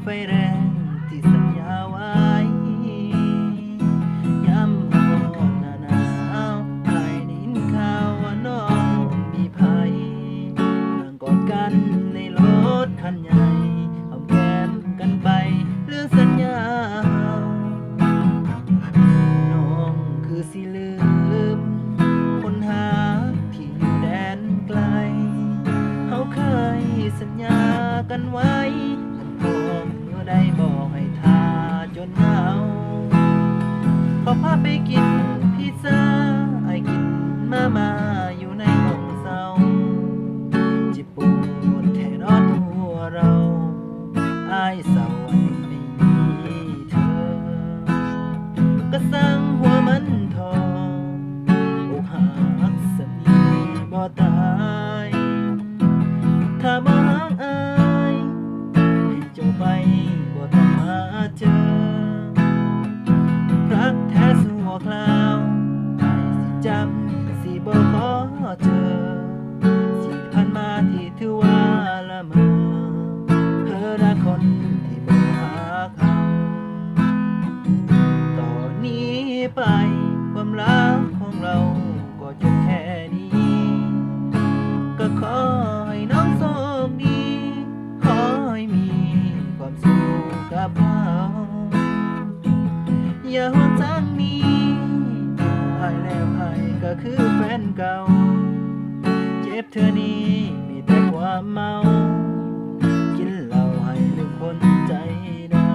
ไฟแรงที่สัญญาไว้ย้ำก่อนหน้าหนาวใครได้ยินข่าวว่าน้องมีภัยนั่งกอดกันในรถคันใหญ่หอมแก้มกันไปเรื่องสัญญาน้องคือสิลืมคนหาที่อยู่แดนไกลเขาเคยสัญญากันไว้ผมเมื่อได้บอกให้ทาจนเหงาพอพาไปกินพิซซ่าไอ้กินมาอยู่ในห้องเศร้าจิบปวดแทนอตัวเราไอ้เศร้าไอ้ไม่มีเธอก็สั่งหัวมันทออกหักสมีบ่ตายถ้าบ่หักอายให้เจ้าไปบ่ต้องมาเจอรักแท้สัวคราวอายสิจำสิบ่ขอเจอสิผ่านมาที่ถือว่าละเมอเพ้อรักคนที่บ่หาเขาต่อนนี้ไปความรักของเราก็จบแค่นี้ก็ขอให้น้องโชคดีขอให้มีความสุขกับเขาอย่าห่วงทางนี้อายแล้วอายก็คือแฟนเก่าเจ็บเธอนี้มีแต่ความเมากินเหล้าให้ลืมคนใจดำ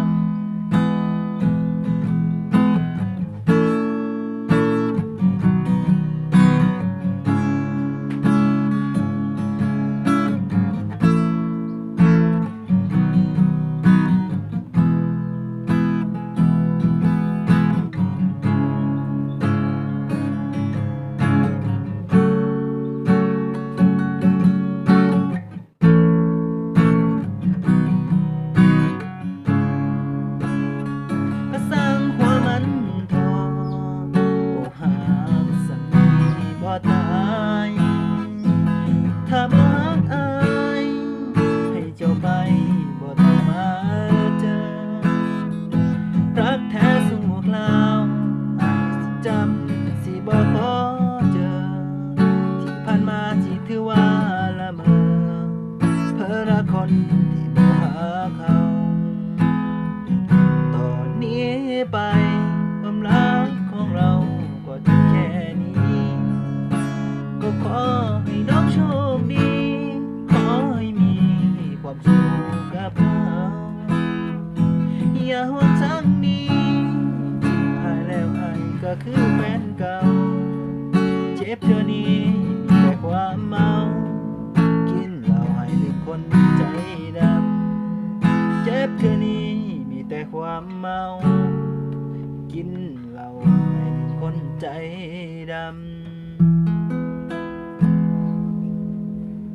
ตายถ้าบ่รักอายให้เจ้าไปบ่ต้องมาเจอรักแท้สู่คราวอายสิจำสิบ่ขอเจอที่ผ่านมาที่ถือว่าละเมอเพ้อรักคนที่บ่หาเขาตอนนี้ไปความรักของเราก็จบแค่นี้ก็ขอให้น้องโชคดีขอให้มีความสุขกับเขาอย่าห่วงทางนี้อายแล้วอายก็คือแฟนเก่าเจ็บเธอนี้มีแต่ความเมากินเหล้าให้ลืมคนใจดำเจ็บเธอนี้มีแต่ความเมากินเหล้าให้ลืมคนใจดำ